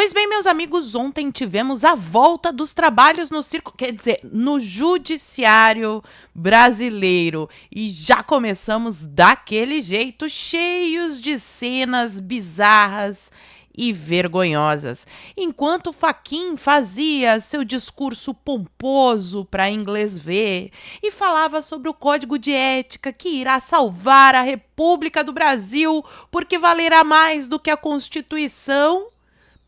Pois bem, meus amigos, ontem tivemos a volta dos trabalhos no circo, quer dizer, no judiciário brasileiro. E já começamos daquele jeito, cheios de cenas bizarras e vergonhosas. Enquanto Fachin fazia seu discurso pomposo para inglês ver e falava sobre o código de ética que irá salvar a República do Brasil porque valerá mais do que a Constituição,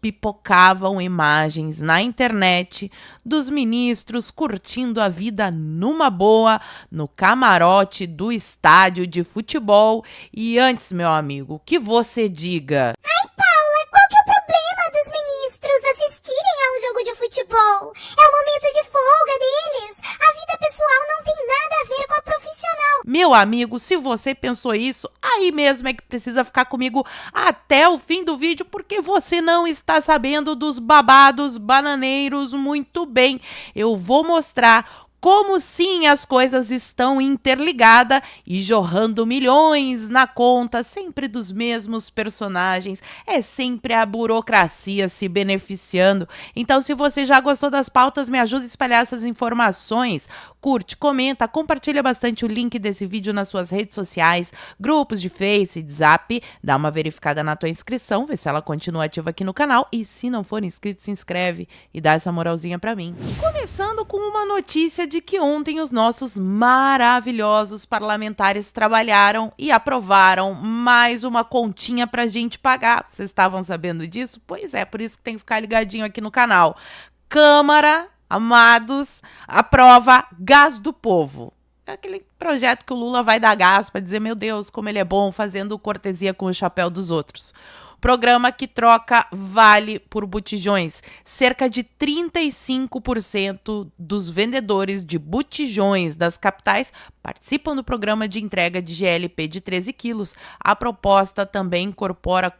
pipocavam imagens na internet dos ministros curtindo a vida numa boa no camarote do estádio de futebol. E antes, meu amigo, que você diga: Ai, Paula, qual que é o problema dos ministros assistirem a um jogo de futebol? É o momento de folga deles. A vida pessoal não tem nada a ver com a profissional. Meu amigo, se você pensou isso, aí mesmo é que precisa ficar comigo até o fim do vídeo, porque você não está sabendo dos babados bananeiros muito bem. Eu vou mostrar como sim as coisas estão interligadas e jorrando milhões na conta, sempre dos mesmos personagens. É sempre a burocracia se beneficiando. Então, se você já gostou das pautas, me ajuda a espalhar essas informações. Curte, comenta, compartilha bastante o link desse vídeo nas suas redes sociais, grupos de Face, de Zap, dá uma verificada na tua inscrição, vê se ela continua ativa aqui no canal e se não for inscrito, se inscreve e dá essa moralzinha pra mim. Começando com uma notícia de que ontem os nossos maravilhosos parlamentares trabalharam e aprovaram mais uma continha pra gente pagar. Vocês estavam sabendo disso? Pois é, por isso que tem que ficar ligadinho aqui no canal. Câmara, amados, aprova Gás do Povo. É aquele projeto que o Lula vai dar gás para dizer, meu Deus, como ele é bom fazendo cortesia com o chapéu dos outros. Programa que troca vale por botijões. Cerca de 35% dos vendedores de botijões das capitais participam do programa de entrega de GLP de 13 quilos. A proposta também incorpora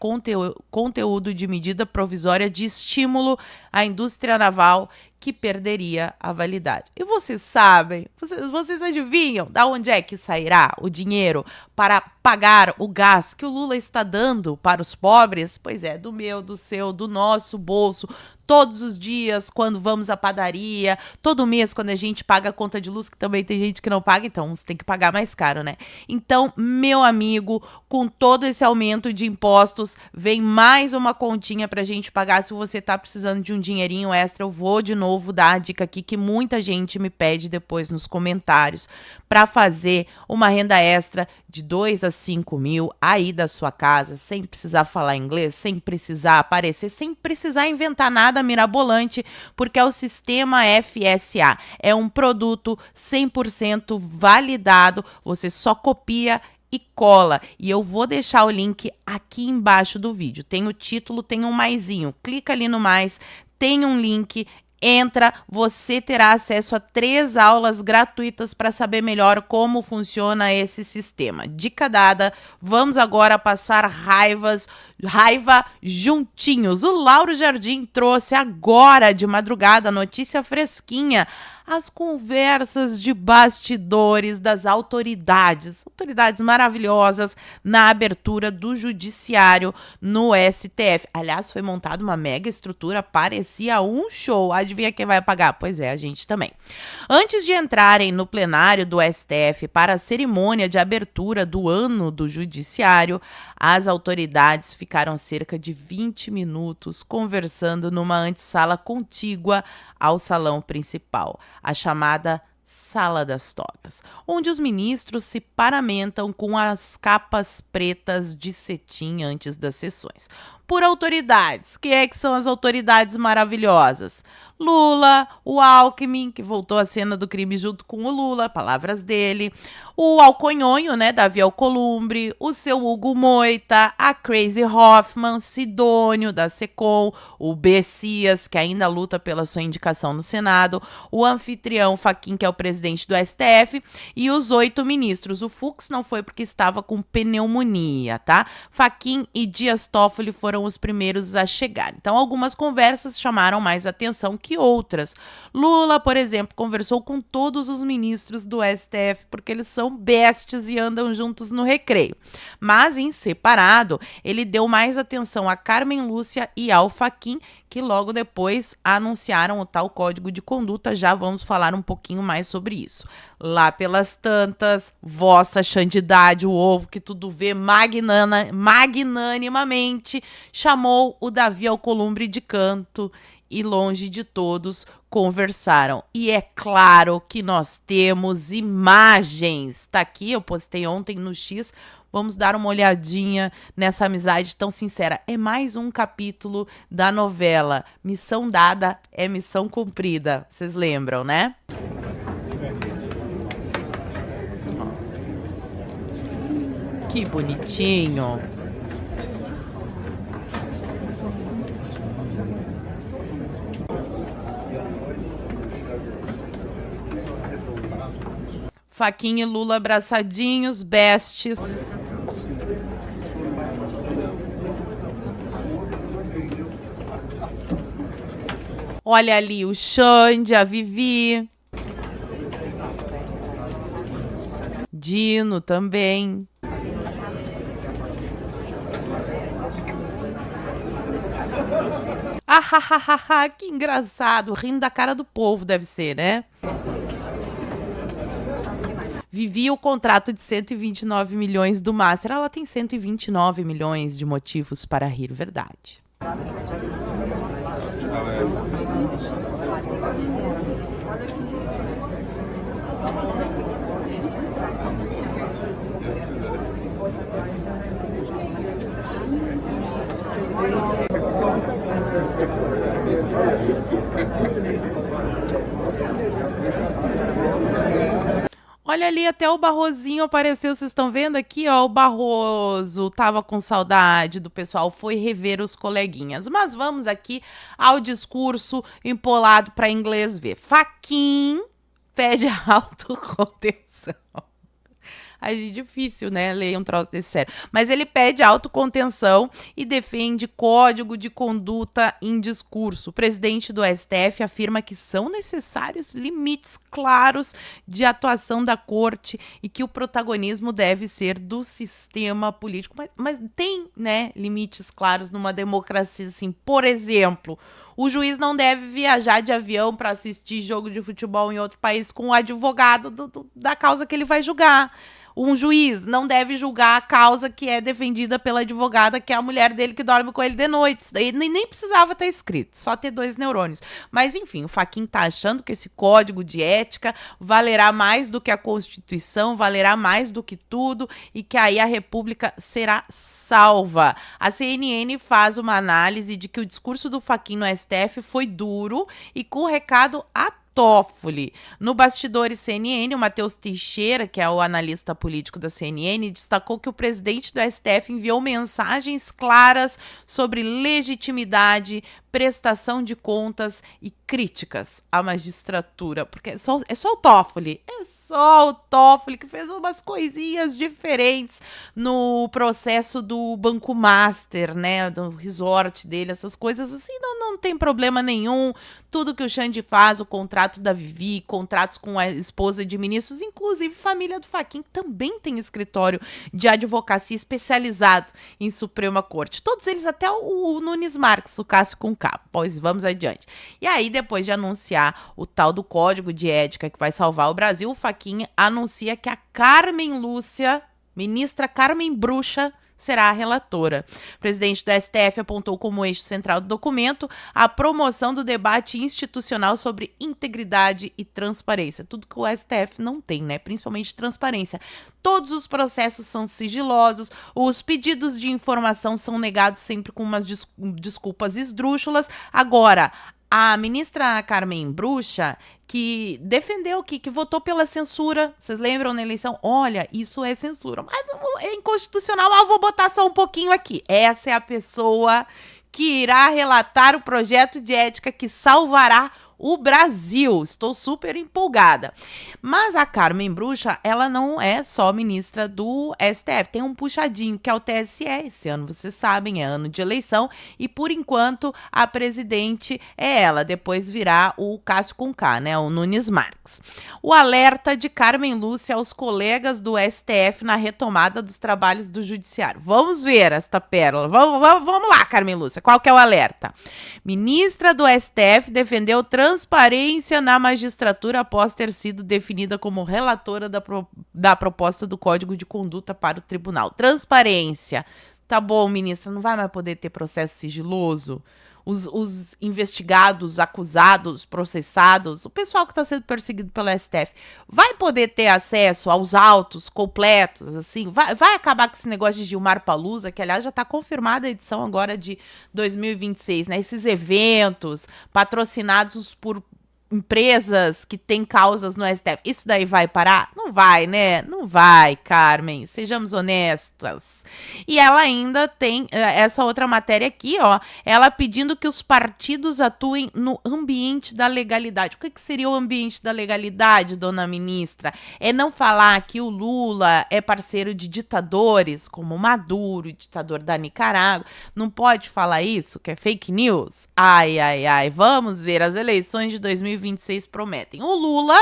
conteúdo de medida provisória de estímulo à indústria naval que perderia a validade. E vocês sabem, vocês adivinham da onde é que sairá o dinheiro para pagar o gás que o Lula está dando para os pobres? Pois é, do meu, do seu, do nosso bolso. Todos os dias, quando vamos à padaria, todo mês, quando a gente paga a conta de luz, que também tem gente que não paga, então você tem que pagar mais caro, né? Então, meu amigo, com todo esse aumento de impostos, vem mais uma continha pra gente pagar. Se você tá precisando de um dinheirinho extra, eu vou de novo dar a dica aqui que muita gente me pede depois nos comentários para fazer uma renda extra de 2 a 5 mil aí da sua casa, sem precisar falar inglês, sem precisar aparecer, sem precisar inventar nada mirabolante, porque é o sistema FSA. É um produto 100% validado, você só copia e cola. E eu vou deixar o link aqui embaixo do vídeo. Tem o título, tem um maisinho. Clica ali no mais, tem um link. Entra, você terá acesso a 3 aulas gratuitas para saber melhor como funciona esse sistema. Dica dada, vamos agora passar raiva juntinhos. O Lauro Jardim trouxe agora de madrugada, notícia fresquinha, as conversas de bastidores das autoridades maravilhosas na abertura do judiciário no STF. Aliás, foi montada uma mega estrutura, parecia um show. Adivinha quem vai pagar? Pois é, a gente também. Antes de entrarem no plenário do STF para a cerimônia de abertura do ano do judiciário, as autoridades ficaram cerca de 20 minutos conversando numa antessala contígua ao salão principal, a chamada Sala das Togas, onde os ministros se paramentam com as capas pretas de cetim antes das sessões. Por autoridades. Quem é que são as autoridades maravilhosas? Lula, o Alckmin, que voltou à cena do crime junto com o Lula, palavras dele, o Alconhonho, né, Davi Alcolumbre, o seu Hugo Moita, a Crazy Hoffman, Sidônio, da Secom, o Bessias, que ainda luta pela sua indicação no Senado, o anfitrião Fachin, que é o presidente do STF, e os 8 ministros. O Fux não foi porque estava com pneumonia, tá? Fachin e Dias Toffoli foram os primeiros a chegar. Então, algumas conversas chamaram mais atenção que que outras. Lula, por exemplo, conversou com todos os ministros do STF, porque eles são bestes e andam juntos no recreio. Mas, em separado, ele deu mais atenção a Carmen Lúcia e ao Fachin, que logo depois anunciaram o tal código de conduta. Já vamos falar um pouquinho mais sobre isso. Lá pelas tantas, vossa santidade, o ovo que tudo vê magnanimamente, chamou o Davi Alcolumbre de canto e longe de todos conversaram. E é claro que nós temos imagens. Tá aqui, eu postei ontem no X. Vamos dar uma olhadinha nessa amizade tão sincera. É mais um capítulo da novela Missão Dada é Missão Cumprida. Vocês lembram, né? Que bonitinho. Fachin e Lula abraçadinhos, bestes. Olha ali o Xande, a Vivi. Dino também. Ah, que engraçado. Rindo da cara do povo, deve ser, né? Vivi o contrato de 129 milhões do Master. Ela tem 129 milhões de motivos para rir, verdade. Olha ali, até o Barrosinho apareceu, vocês estão vendo aqui, ó, o Barroso tava com saudade do pessoal, foi rever os coleguinhas. Mas vamos aqui ao discurso empolado para inglês ver. Fachin pede autocontenção. Ai, difícil, né, ler um troço desse sério. Mas ele pede autocontenção e defende código de conduta em discurso. O presidente do STF afirma que são necessários limites claros de atuação da corte e que o protagonismo deve ser do sistema político. Mas tem, né, limites claros numa democracia, assim. Por exemplo, o juiz não deve viajar de avião para assistir jogo de futebol em outro país com o advogado da causa que ele vai julgar. Um juiz não deve julgar a causa que é defendida pela advogada, que é a mulher dele que dorme com ele de noite. Isso daí nem precisava estar escrito, só ter 2 neurônios. Mas, enfim, o Fachin tá achando que esse código de ética valerá mais do que a Constituição, valerá mais do que tudo e que aí a República será salva. A CNN faz uma análise de que o discurso do Fachin no STF foi duro e com o recado a Toffoli. No Bastidores CNN, o Matheus Teixeira, que é o analista político da CNN, destacou que o presidente do STF enviou mensagens claras sobre legitimidade, prestação de contas e críticas à magistratura, porque é só o Toffoli, só o Toffoli que fez umas coisinhas diferentes no processo do Banco Master, né, do resort dele, essas coisas assim, não tem problema nenhum. Tudo que o Xande faz, o contrato da Vivi, contratos com a esposa de ministros, inclusive família do Fachin, também tem escritório de advocacia especializado em Suprema Corte. Todos eles, até o Nunes Marques, o Cássio com K. Pois vamos adiante. E aí, depois de anunciar o tal do Código de Ética que vai salvar o Brasil, o Fachin anuncia que a Carmen Lúcia, ministra Carmen Bruxa, será a relatora. O presidente do STF apontou como eixo central do documento a promoção do debate institucional sobre integridade e transparência. Tudo que o STF não tem, né? Principalmente transparência. Todos os processos são sigilosos, os pedidos de informação são negados sempre com umas desculpas esdrúxulas. Agora, a ministra Carmen Bruxa, que defendeu, que votou pela censura, vocês lembram na eleição? Olha, isso é censura, mas é inconstitucional, mas eu vou botar só um pouquinho aqui. Essa é a pessoa que irá relatar o projeto de ética que salvará o Brasil. Estou super empolgada. Mas a Carmen Brucha, ela não é só ministra do STF. Tem um puxadinho, que é o TSE. Esse ano, vocês sabem, é ano de eleição. E, por enquanto, a presidente é ela. Depois virá o Cássio com K, né? O Nunes Marques. O alerta de Carmen Lúcia aos colegas do STF na retomada dos trabalhos do Judiciário. Vamos ver esta pérola. Vamos lá, Carmen Lúcia. Qual que é o alerta? Ministra do STF defendeu transparência na magistratura após ter sido definida como relatora da proposta do Código de Conduta para o Tribunal. Transparência. Tá bom, ministra, não vai mais poder ter processo sigiloso? Os investigados, acusados, processados, o pessoal que está sendo perseguido pelo STF, vai poder ter acesso aos autos completos, assim? Vai acabar com esse negócio de Gilmar Palusa, que, aliás, já está confirmada a edição agora de 2026, né? Esses eventos patrocinados por empresas que têm causas no STF, isso daí vai parar? Não vai, né? Não vai, Carmen, sejamos honestas. E ela ainda tem essa outra matéria aqui, ó, ela pedindo que os partidos atuem no ambiente da legalidade. O que seria o ambiente da legalidade, dona ministra? É não falar que o Lula é parceiro de ditadores, como Maduro, ditador da Nicarágua. Não pode falar isso, que é fake news? Ai, ai, ai, vamos ver, as eleições de 2026 prometem. O Lula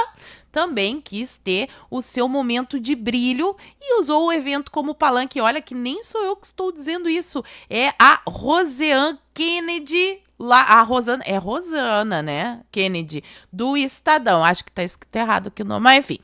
também quis ter o seu momento de brilho e usou o evento como palanque. Olha que nem sou eu que estou dizendo isso, é a Roseanne Kennedy, lá, a Rosana, é Rosana, né? Kennedy, do Estadão. Acho que tá escrito errado aqui o nome, mas enfim.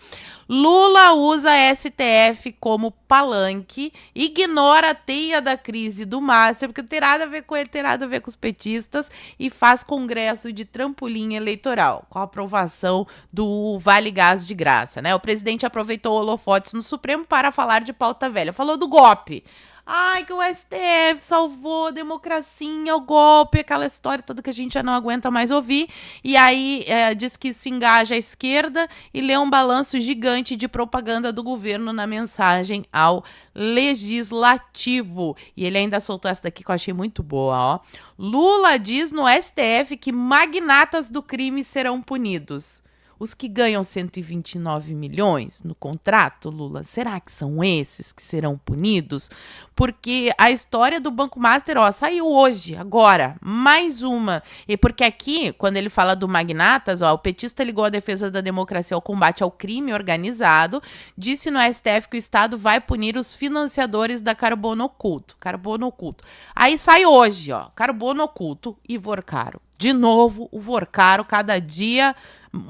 Lula usa STF como palanque, ignora a teia da crise do Master, porque não tem nada a ver com ele, tem nada a ver com os petistas, e faz congresso de trampolim eleitoral, com a aprovação do Vale Gás de graça, né? O presidente aproveitou holofotes no Supremo para falar de pauta velha. Falou do golpe. Ai, que o STF salvou a democracia, o golpe, aquela história toda que a gente já não aguenta mais ouvir. E aí diz que isso engaja a esquerda e lê um balanço gigante de propaganda do governo na mensagem ao legislativo. E ele ainda soltou essa daqui que eu achei muito boa, ó. Lula diz no STF que magnatas do crime serão punidos. Os que ganham 129 milhões no contrato, Lula, será que são esses que serão punidos? Porque a história do Banco Master, ó, saiu hoje, agora, mais uma. E porque aqui, quando ele fala do magnatas, ó, o petista ligou a defesa da democracia ao combate ao crime organizado, disse no STF que o Estado vai punir os financiadores da Carbono Oculto. Carbono Oculto. Aí sai hoje, ó, Carbono Oculto e Vorcaro. De novo, o Vorcaro, cada dia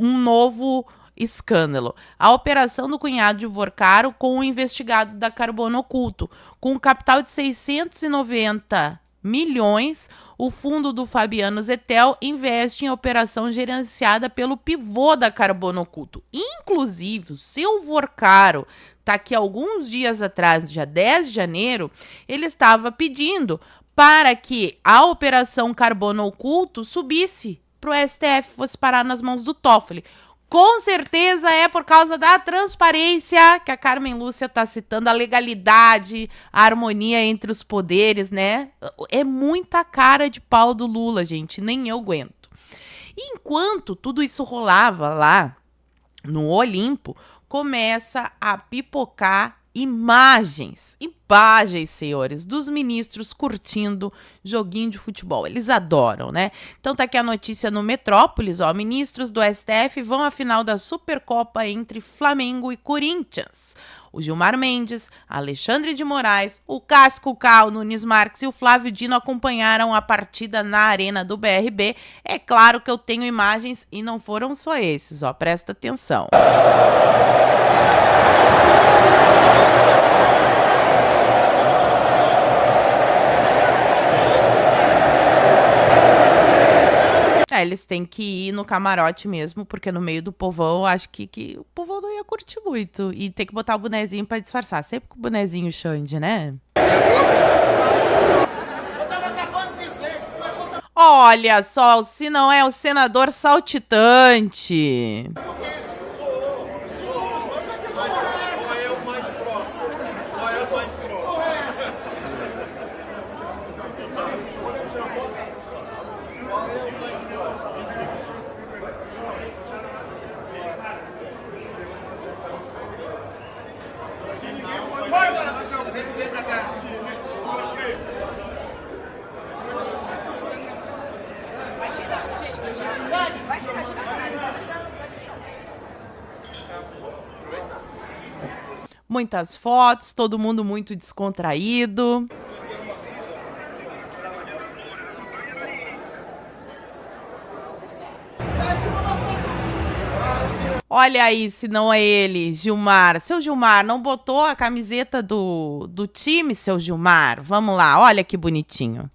um novo escândalo. A operação do cunhado de Vorcaro com o investigado da Carbono Oculto. Com um capital de 690 milhões, o fundo do Fabiano Zettel investe em operação gerenciada pelo pivô da Carbono Oculto. Inclusive, o seu Vorcaro, tá aqui alguns dias atrás, dia 10 de janeiro, ele estava pedindo para que a operação Carbono Oculto subisse para o STF, fosse parar nas mãos do Toffoli. Com certeza é por causa da transparência que a Carmen Lúcia está citando, a legalidade, a harmonia entre os poderes, né? É muita cara de pau do Lula, gente, nem eu aguento. E enquanto tudo isso rolava lá no Olimpo, começa a pipocar imagens, senhores, dos ministros curtindo joguinho de futebol. Eles adoram, né? Então tá aqui a notícia no Metrópolis, ó, ministros do STF vão à final da Supercopa entre Flamengo e Corinthians. O Gilmar Mendes, Alexandre de Moraes, o Cássio K, o Nunes Marques e o Flávio Dino acompanharam a partida na arena do BRB. É claro que eu tenho imagens e não foram só esses, ó, presta atenção. Eles têm que ir no camarote mesmo, porque no meio do povão, eu acho que o povão não ia curtir muito. E tem que botar o bonezinho pra disfarçar. Sempre com o bonezinho Xande, né? Olha só, se não é o senador saltitante. Muitas fotos, todo mundo muito descontraído. Olha aí, se não é ele, Gilmar. Seu Gilmar, não botou a camiseta do time, seu Gilmar? Vamos lá, olha que bonitinho.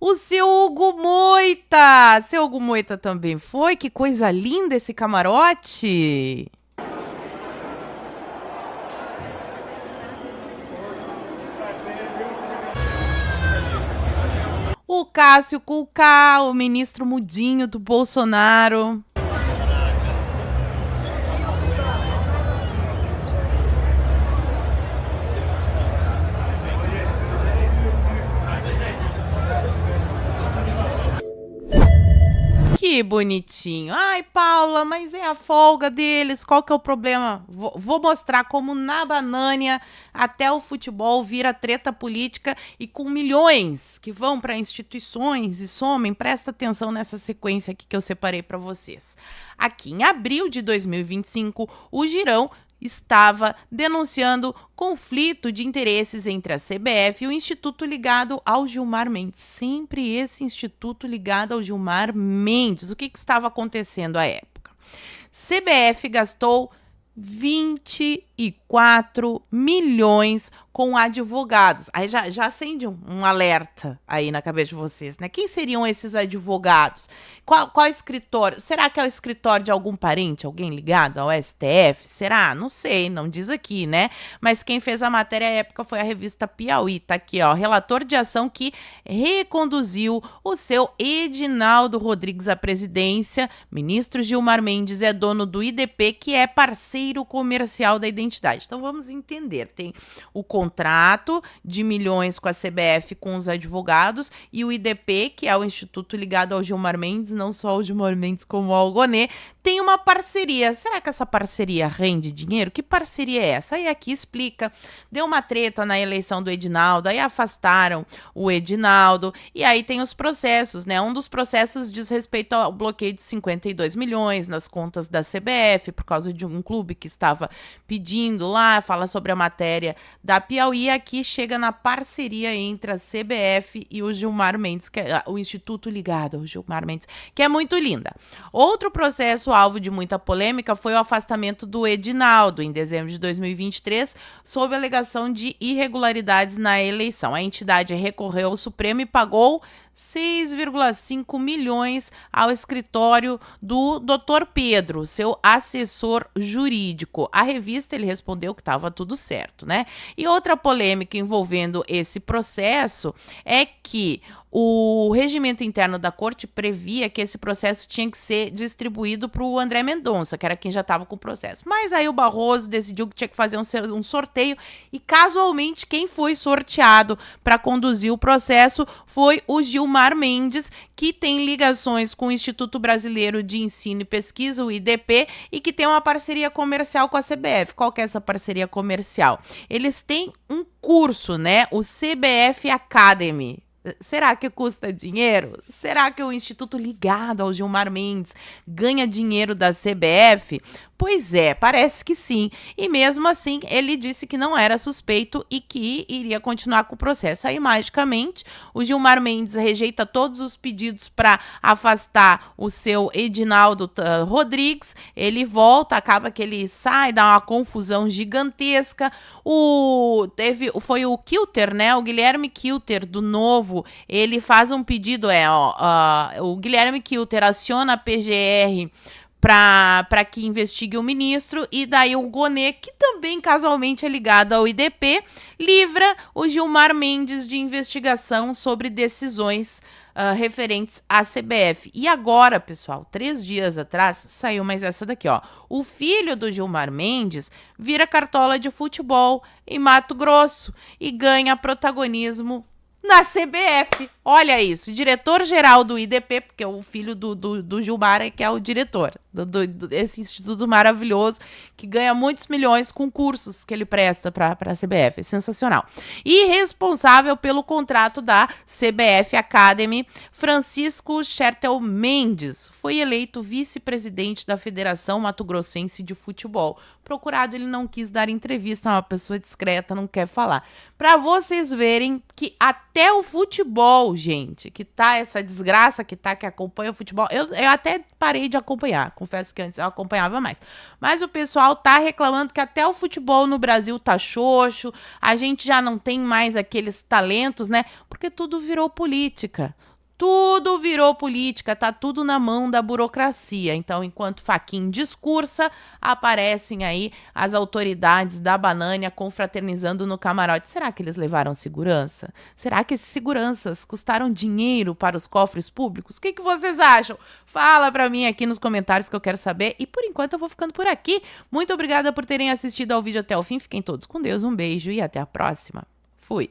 O seu Hugo Moita! Seu Hugo Moita também foi? Que coisa linda esse camarote! O Cássio Cucá, o ministro mudinho do Bolsonaro. Que bonitinho. Ai, Paula, mas é a folga deles. Qual que é o problema? Vou mostrar como na Banânia até o futebol vira treta política e com milhões que vão para instituições e somem. Presta atenção nessa sequência aqui que eu separei para vocês. Aqui em abril de 2025, o Girão estava denunciando conflito de interesses entre a CBF e o instituto ligado ao Gilmar Mendes. Sempre esse instituto ligado ao Gilmar Mendes. O que estava acontecendo à época? CBF gastou 24 milhões com advogados. Aí já acende um alerta aí na cabeça de vocês, né? Quem seriam esses advogados? Qual escritório? Será que é o escritório de algum parente? Alguém ligado ao STF? Será? Não sei, não diz aqui, né? Mas quem fez a matéria à época foi a revista Piauí. Tá aqui, ó, relator de ação que reconduziu o seu Edinaldo Rodrigues à presidência. Ministro Gilmar Mendes é dono do IDP, que é parceiro comercial da identidade. Então vamos entender. Tem o contrato de milhões com a CBF, com os advogados, e o IDP, que é o instituto ligado ao Gilmar Mendes, não só ao Gilmar Mendes como ao Gonê, tem uma parceria. Será que essa parceria rende dinheiro? Que parceria é essa? Aí aqui explica. Deu uma treta na eleição do Edinaldo, aí afastaram o Edinaldo, e aí tem os processos, né? Um dos processos diz respeito ao bloqueio de 52 milhões nas contas da CBF, por causa de um clube que estava pedindo lá, fala sobre a matéria da Piauí. Aqui chega na parceria entre a CBF e o Gilmar Mendes, que é o instituto ligado ao Gilmar Mendes, que é muito linda. Outro processo alvo de muita polêmica foi o afastamento do Edinaldo em dezembro de 2023, sob alegação de irregularidades na eleição. A entidade recorreu ao Supremo e pagou 6,5 milhões ao escritório do Dr. Pedro, seu assessor jurídico. A revista, ele respondeu que estava tudo certo, né? E outra polêmica envolvendo esse processo é que o regimento interno da corte previa que esse processo tinha que ser distribuído para o André Mendonça, que era quem já estava com o processo. Mas aí o Barroso decidiu que tinha que fazer um sorteio e, casualmente, quem foi sorteado para conduzir o processo foi o Gilmar Mendes, que tem ligações com o Instituto Brasileiro de Ensino e Pesquisa, o IDP, e que tem uma parceria comercial com a CBF. Qual que é essa parceria comercial? Eles têm um curso, né? O CBF Academy. Será que custa dinheiro? Será que o instituto ligado ao Gilmar Mendes ganha dinheiro da CBF? Pois é, parece que sim. E mesmo assim, ele disse que não era suspeito e que iria continuar com o processo. Aí, magicamente, o Gilmar Mendes rejeita todos os pedidos para afastar o seu Edinaldo Rodrigues. Ele volta, acaba que ele sai, dá uma confusão gigantesca. Foi o Kilter, né? O Guilherme Kilter, do Novo, ele faz um pedido, o Guilherme Kilter aciona a PGR para que investigue o ministro, e daí o Gonê, que também casualmente é ligado ao IDP, livra o Gilmar Mendes de investigação sobre decisões referentes à CBF. E agora, pessoal, 3 dias atrás, saiu mais essa daqui, ó. O filho do Gilmar Mendes vira cartola de futebol em Mato Grosso e ganha protagonismo na CBF. Olha isso, diretor-geral do IDP, porque o filho do Gilmar é que é o diretor desse instituto maravilhoso, que ganha muitos milhões com cursos que ele presta para a CBF. É sensacional. E responsável pelo contrato da CBF Academy, Francisco Chertel Mendes, foi eleito vice-presidente da Federação Mato Grossense de Futebol. Procurado, ele não quis dar entrevista, é uma pessoa discreta, não quer falar. Para vocês verem que até o futebol, gente, que tá essa desgraça que acompanha o futebol, eu até parei de acompanhar, confesso que antes eu acompanhava mais, mas o pessoal tá reclamando que até o futebol no Brasil tá xoxo, a gente já não tem mais aqueles talentos, né, porque tudo virou política. Tudo virou política, tá tudo na mão da burocracia. Então, enquanto Fachin discursa, aparecem aí as autoridades da Banânia confraternizando no camarote. Será que eles levaram segurança? Será que esses seguranças custaram dinheiro para os cofres públicos? O que vocês acham? Fala pra mim aqui nos comentários que eu quero saber. E por enquanto eu vou ficando por aqui. Muito obrigada por terem assistido ao vídeo até o fim. Fiquem todos com Deus, um beijo e até a próxima. Fui!